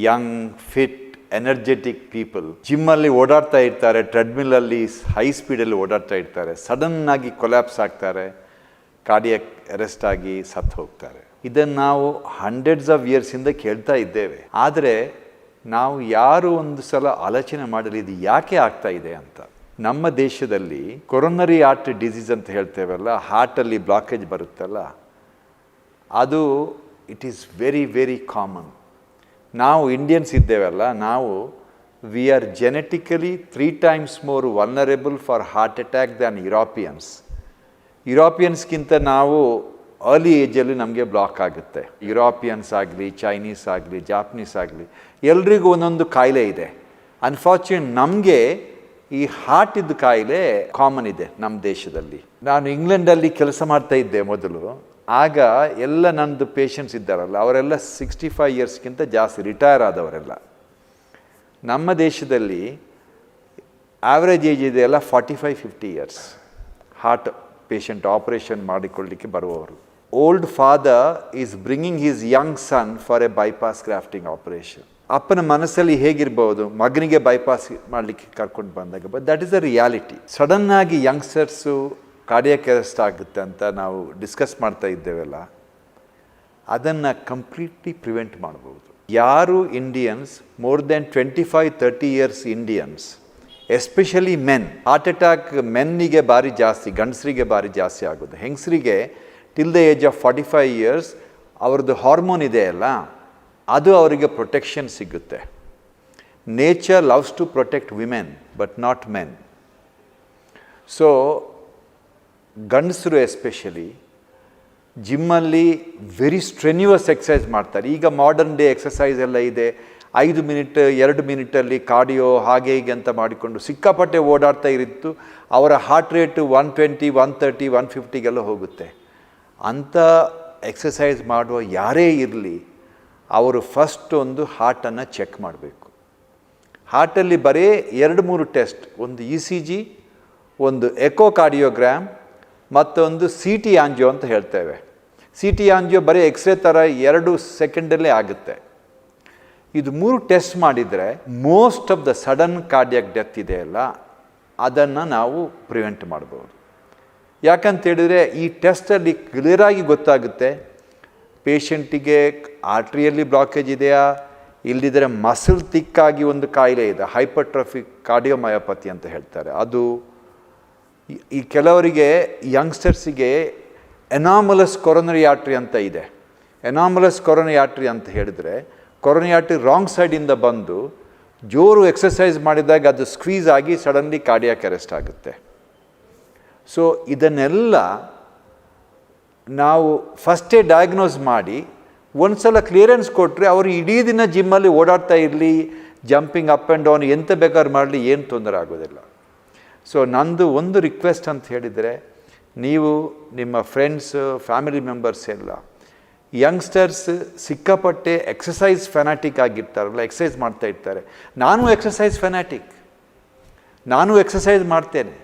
Young fit energetic people ಜಿಮ್ಮಲ್ಲಿ ಓಡಾಡ್ತಾ ಇರ್ತಾರೆ, ಟ್ರೆಡ್ಮಿಲ್ಲಲ್ಲಿ high ಸ್ಪೀಡಲ್ಲಿ ಓಡಾಡ್ತಾ ಇರ್ತಾರೆ, ಸಡನ್ನಾಗಿ ಕೊಲ್ಯಾಪ್ಸ್ ಆಗ್ತಾರೆ, ಕಾರ್ಡಿಯಾಕ್ ಅರೆಸ್ಟ್ ಆಗಿ ಸತ್ತು ಹೋಗ್ತಾರೆ. ಇದನ್ನು ನಾವು ಹಂಡ್ರೆಡ್ಸ್ ಆಫ್ ಇಯರ್ಸಿಂದ ಕೇಳ್ತಾ ಇದ್ದೇವೆ. ಆದರೆ ನಾವು ಯಾರು ಒಂದು ಸಲ ಆಲೋಚನೆ ಮಾಡಲಿ ಇದು ಯಾಕೆ ಆಗ್ತಾ ಇದೆ ಅಂತ. ನಮ್ಮ ದೇಶದಲ್ಲಿ ಕೊರೊನರಿ ಹಾರ್ಟ್ ಡಿಸೀಸ್ ಅಂತ ಹೇಳ್ತೇವಲ್ಲ, ಹಾರ್ಟಲ್ಲಿ ಬ್ಲಾಕೇಜ್ ಬರುತ್ತಲ್ಲ, ಅದು it is very very common. ನಾವು ಇಂಡಿಯನ್ಸ್ ಇದ್ದೇವಲ್ಲ, ನಾವು we are genetically 3 times more vulnerable for heart attack than ಯುರೋಪಿಯನ್ಸ್ಗಿಂತ ನಾವು ಅರ್ಲಿ ಏಜಲ್ಲಿ ನಮಗೆ ಬ್ಲಾಕ್ ಆಗುತ್ತೆ. ಯುರೋಪಿಯನ್ಸ್ ಆಗಲಿ, ಚೈನೀಸ್ ಆಗಲಿ, ಜಾಪನೀಸ್ ಆಗಲಿ, ಎಲ್ರಿಗೂ ಒಂದೊಂದು ಕಾಯಿಲೆ ಇದೆ. ಅನ್ಫಾರ್ಚುನೇಟ್ ನಮಗೆ ಈ ಹಾರ್ಟ್ ಇದ್ದ ಕಾಯಿಲೆ ಕಾಮನ್ ಇದೆ ನಮ್ಮ ದೇಶದಲ್ಲಿ. ನಾನು ಇಂಗ್ಲೆಂಡಲ್ಲಿ ಕೆಲಸ ಮಾಡ್ತಾ ಇದ್ದೆ ಮೊದಲು. ಆಗ ಎಲ್ಲ ನನ್ನದು ಪೇಷಂಟ್ಸ್ ಇದ್ದಾರಲ್ಲ ಅವರೆಲ್ಲ 65 ಇಯರ್ಸ್ಗಿಂತ ಜಾಸ್ತಿ ರಿಟೈರ್ ಆದವರೆಲ್ಲ. ನಮ್ಮ ದೇಶದಲ್ಲಿ ಆವ್ರೇಜ್ ಏಜ್ ಇದೆ ಎಲ್ಲ 45-50 ಇಯರ್ಸ್ ಹಾರ್ಟ್ ಪೇಷಂಟ್ ಆಪರೇಷನ್ ಮಾಡಿಕೊಳ್ಳಲಿಕ್ಕೆ ಬರುವವರು. Old father is bringing his young son for a bypass grafting operation. ಅಪ್ಪನ ಮನಸ್ಸಲ್ಲಿ ಹೇಗಿರ್ಬೋದು ಮಗನಿಗೆ ಬೈಪಾಸ್ ಮಾಡಲಿಕ್ಕೆ ಕರ್ಕೊಂಡು ಬಂದಾಗ, but that is a reality. ಸಡನ್ನಾಗಿ ಯಂಗ್ಸ್ಟರ್ಸು ಕಾರ್ಡಿಯಾಕ್ ಅರೆಸ್ಟ್ ಆಗುತ್ತೆ ಅಂತ ನಾವು ಡಿಸ್ಕಸ್ ಮಾಡ್ತಾ ಇದ್ದೇವಲ್ಲ, ಅದನ್ನು ಕಂಪ್ಲೀಟ್ಲಿ ಪ್ರಿವೆಂಟ್ ಮಾಡ್ಬೋದು. ಯಾರು Indians more than 25-30 years Indians, especially men, heart attack ಮೆನ್ನಿಗೆ ಭಾರಿ ಜಾಸ್ತಿ, ಗಂಡಸರಿಗೆ ಭಾರಿ ಜಾಸ್ತಿ ಆಗೋದು. ಹೆಂಗಸರಿಗೆ till the age of 45 years ಅವ್ರದ್ದು ಹಾರ್ಮೋನ್ ಇದೆಯಲ್ಲ, ಅದು ಅವರಿಗೆ ಪ್ರೊಟೆಕ್ಷನ್ ಸಿಗುತ್ತೆ. Nature loves to protect women but not men. So ಗಂಡಸರು ಎಸ್ಪೆಷಲಿ ಜಿಮ್ಮಲ್ಲಿ ವೆರಿ ಸ್ಟ್ರೆನ್ಯೂಯಸ್ ಎಕ್ಸಸೈಸ್ ಮಾಡ್ತಾರೆ. ಈಗ ಮಾಡರ್ನ್ ಡೇ ಎಕ್ಸಸೈಸ್ ಎಲ್ಲ ಇದೆ, 5 ಮಿನಿಟ್ 2 ಮಿನಿಟಲ್ಲಿ ಕಾರ್ಡಿಯೋ ಹಾಗೆ ಹೀಗೆ ಅಂತ ಮಾಡಿಕೊಂಡು ಸಿಕ್ಕಾಪಟ್ಟೆ ಓಡಾಡ್ತಾ ಇರಿತ್ತು. ಅವರ ಹಾರ್ಟ್ ರೇಟು 120, 130, 150ಗೆಲ್ಲ ಹೋಗುತ್ತೆ. ಅಂಥ ಎಕ್ಸಸೈಸ್ ಮಾಡುವ ಯಾರೇ ಇರಲಿ, ಅವರು ಫಸ್ಟ್ ಒಂದು ಹಾರ್ಟನ್ನು ಚೆಕ್ ಮಾಡಬೇಕು. ಹಾರ್ಟಲ್ಲಿ ಬರೀ 2-3 ಟೆಸ್ಟ್, ಒಂದು ECG, ಒಂದು ಎಕೋಕಾರ್ಡಿಯೋಗ್ರಾಮ್, ಮತ್ತೊಂದು CT ಆಂಜಿಯೋ ಅಂತ ಹೇಳ್ತೇವೆ. CT ಆಂಜಿಯೋ ಬರೀ ಎಕ್ಸ್ರೇ ಥರ 2 ಸೆಕೆಂಡಲ್ಲೇ ಆಗುತ್ತೆ. ಇದು 3 ಟೆಸ್ಟ್ ಮಾಡಿದರೆ most of the sudden cardiac death ಇದೆಯಲ್ಲ, ಅದನ್ನು ನಾವು ಪ್ರಿವೆಂಟ್ ಮಾಡ್ಬೋದು. ಯಾಕಂತೇಳಿದರೆ ಈ ಟೆಸ್ಟಲ್ಲಿ ಕ್ಲಿಯರಾಗಿ ಗೊತ್ತಾಗುತ್ತೆ ಪೇಷಂಟಿಗೆ ಆರ್ಟ್ರಿಯಲ್ಲಿ ಬ್ಲಾಕೇಜ್ ಇದೆಯಾ, ಇಲ್ಲದಿದ್ದರೆ ಮಸಲ್ ತಿಕ್ಕಾಗಿ ಒಂದು ಕಾಯಿಲೆ ಇದೆ, ಹೈಪರ್ಟ್ರೋಫಿಕ್ ಕಾರ್ಡಿಯೋಮಯೋಪತಿ ಅಂತ ಹೇಳ್ತಾರೆ. ಅದು ಈ ಕೆಲವರಿಗೆ ಯಂಗ್ಸ್ಟರ್ಸಿಗೆ ಎನಾಮಲಸ್ ಕೊರೊನರಿ ಆರ್ಟ್ರಿ ಅಂತ ಇದೆ. ಎನಾಮಲಸ್ ಕೊರೊನರಿ ಆರ್ಟ್ರಿ ಅಂತ ಹೇಳಿದರೆ ಕೊರೊನರಿ ಆರ್ಟ್ರಿ ರಾಂಗ್ ಸೈಡಿಂದ ಬಂದು ಜೋರು ಎಕ್ಸಸೈಸ್ ಮಾಡಿದಾಗ ಅದು ಸ್ಕ್ವೀಸ್ ಆಗಿ ಸಡನ್ಲಿ ಕಾರ್ಡಿಯಾಕ್ ಅರೆಸ್ಟ್ ಆಗುತ್ತೆ. ಸೊ ಇದನ್ನೆಲ್ಲ ನಾವು ಫಸ್ಟೇ ಡಯಾಗ್ನೋಸ್ ಮಾಡಿ ಒಂದು ಸಲ ಕ್ಲಿಯರೆನ್ಸ್ ಕೊಟ್ಟರೆ ಅವರು ಇಡೀ ದಿನ ಜಿಮ್ಮಲ್ಲಿ ಓಡಾಡ್ತಾ ಇರಲಿ, ಜಂಪಿಂಗ್ ಅಪ್ ಆ್ಯಂಡ್ ಡೌನ್ ಎಂತ ಬೇಕಾದ್ರೂ ಮಾಡಲಿ, ಏನು ತೊಂದರೆ ಆಗೋದಿಲ್ಲ. ಸೊ ನಂದು ಒಂದು ರಿಕ್ವೆಸ್ಟ್ ಅಂತ ಹೇಳಿದರೆ, ನೀವು ನಿಮ್ಮ ಫ್ರೆಂಡ್ಸ್ ಫ್ಯಾಮಿಲಿ ಮೆಂಬರ್ಸ್ ಎಲ್ಲ ಯಂಗ್ಸ್ಟರ್ಸ್ ಸಿಕ್ಕಾಪಟ್ಟೆ ಎಕ್ಸಸೈಸ್ ಫೆನಾಟಿಕ್ ಆಗಿರ್ತಾರಲ್ಲ, ಎಕ್ಸಸೈಸ್ ಮಾಡ್ತಾ ಇರ್ತಾರೆ. ನಾನು ಎಕ್ಸಸೈಸ್ ಫೆನಾಟಿಕ್, ನಾನು ಎಕ್ಸಸೈಸ್ ಮಾಡ್ತೇನೆ.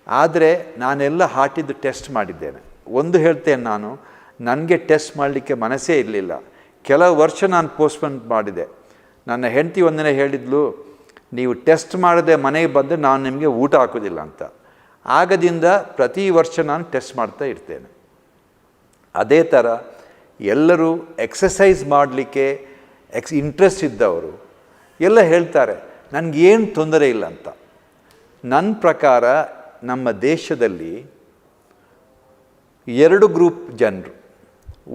ಆದರೆ ನಾನೆಲ್ಲ ಹಾರ್ಟಿದ್ದು ಟೆಸ್ಟ್ ಮಾಡಿದ್ದೇನೆ. ಒಂದು ಹೇಳ್ತೇನೆ, ನಾನು ನನಗೆ ಟೆಸ್ಟ್ ಮಾಡಲಿಕ್ಕೆ ಮನಸ್ಸೇ ಇರಲಿಲ್ಲ. ಕೆಲವು ವರ್ಷ ನಾನು ಪೋಸ್ಟ್ಪೋನ್ ಮಾಡಿದೆ. ನನ್ನ ಹೆಂಡತಿ ಒಂದಿನ ಹೇಳಿದ್ಲು, ನೀವು ಟೆಸ್ಟ್ ಮಾಡದೆ ಮನೆಗೆ ಬಂದರೆ ನಾನು ನಿಮಗೆ ಊಟ ಹಾಕೋದಿಲ್ಲ ಅಂತ. ಆಗದಿಂದ ಪ್ರತಿ ವರ್ಷ ನಾನು ಟೆಸ್ಟ್ ಮಾಡ್ತಾ ಇರ್ತೇನೆ. ಅದೇ ಥರ ಎಲ್ಲರೂ ಎಕ್ಸಸೈಸ್ ಮಾಡಲಿಕ್ಕೆ ಇಂಟ್ರೆಸ್ಟ್ ಇದ್ದವರು ಎಲ್ಲ ಹೇಳ್ತಾರೆ ನನಗೇನು ತೊಂದರೆ ಇಲ್ಲ ಅಂತ. ನನ್ನ ಪ್ರಕಾರ ನಮ್ಮ ದೇಶದಲ್ಲಿ 2 ಗ್ರೂಪ್ ಜನರು.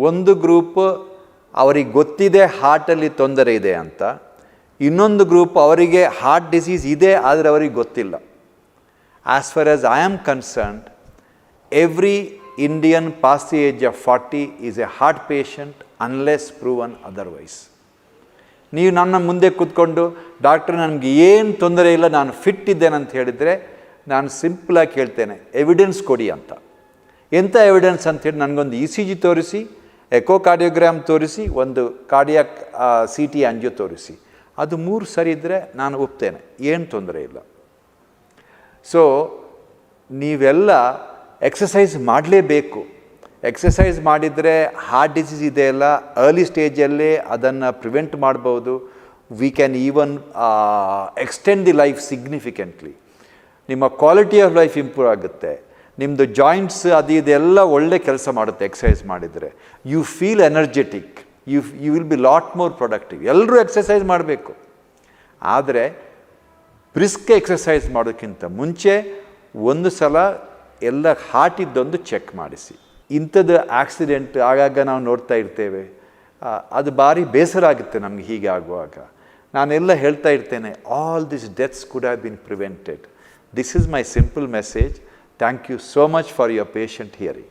ಒಂದು ಗ್ರೂಪ್ ಅವರಿಗೆ ಗೊತ್ತಿದೆ ಹಾರ್ಟಲ್ಲಿ ತೊಂದರೆ ಇದೆ ಅಂತ, ಇನ್ನೊಂದು ಗ್ರೂಪ್ ಅವರಿಗೆ ಹಾರ್ಟ್ ಡಿಸೀಸ್ ಇದೆ ಆದರೆ ಅವರಿಗೆ ಗೊತ್ತಿಲ್ಲ. As far as I am concerned, every Indian pass the age of 40 is A heart patient unless proven otherwise. ನೀವು ನನ್ನ ಮುಂದೆ ಕೂತ್ಕೊಂಡು ಡಾಕ್ಟ್ರ್ ನನಗೆ ಏನು ತೊಂದರೆ ಇಲ್ಲ, ನಾನು ಫಿಟ್ ಇದ್ದೇನೆ ಅಂತ ಹೇಳಿದರೆ ನಾನು ಸಿಂಪಲಾಗಿ ಕೇಳ್ತೇನೆ, ಎವಿಡೆನ್ಸ್ ಕೊಡಿ ಅಂತ. ಎಂಥ ಎವಿಡೆನ್ಸ್ ಅಂಥೇಳಿ ನನಗೊಂದು ECG ತೋರಿಸಿ, ಎಕೋಕಾರ್ಡಿಯೋಗ್ರಾಮ್ ತೋರಿಸಿ, ಒಂದು ಕಾರ್ಡಿಯಾಕ್ CT ಆಂಜಿಯೋ ತೋರಿಸಿ. ಅದು 3 ಸರಿ ಇದ್ದರೆ ನಾನು ಒಪ್ತೇನೆ, ಏನು ತೊಂದರೆ ಇಲ್ಲ. ಸೊ ನೀವೆಲ್ಲ ಎಕ್ಸಸೈಸ್ ಮಾಡಲೇಬೇಕು. ಎಕ್ಸಸೈಸ್ ಮಾಡಿದರೆ ಹಾರ್ಟ್ ಡಿಸೀಸ್ ಇದೆಯಲ್ಲ ಅರ್ಲಿ ಸ್ಟೇಜಲ್ಲೇ ಅದನ್ನು ಪ್ರಿವೆಂಟ್ ಮಾಡ್ಬೋದು. We can even extend the life significantly. ನಿಮ್ಮ ಕ್ವಾಲಿಟಿ ಆಫ್ ಲೈಫ್ ಇಂಪ್ರೂವ್ ಆಗುತ್ತೆ. ನಿಮ್ಮದು ಜಾಯಿಂಟ್ಸ್ ಅದು ಇದೆಲ್ಲ ಒಳ್ಳೆ ಕೆಲಸ ಮಾಡುತ್ತೆ ಎಕ್ಸಸೈಸ್ ಮಾಡಿದರೆ. You feel energetic, you will be lot more productive. ಎಲ್ಲರೂ ಎಕ್ಸಸೈಸ್ ಮಾಡಬೇಕು, ಆದರೆ ಬ್ರಿಸ್ಕ್ ಎಕ್ಸಸೈಸ್ ಮಾಡೋಕ್ಕಿಂತ ಮುಂಚೆ ಒಂದು ಸಲ ಎಲ್ಲ ಹಾರ್ಟಿದ್ದೊಂದು ಚೆಕ್ ಮಾಡಿಸಿ. ಇಂಥದ್ದು ಆಕ್ಸಿಡೆಂಟ್ ಆಗಾಗ ನಾವು ನೋಡ್ತಾ ಇರ್ತೇವೆ, ಅದು ಭಾರಿ ಬೇಸರ ಆಗುತ್ತೆ ನಮಗೆ ಹೀಗೆ ಆಗುವಾಗ. ನಾನೆಲ್ಲ ಹೇಳ್ತಾ ಇರ್ತೇನೆ, all this deaths could have been prevented. This is my simple message. Thank you so much for your patient hearing.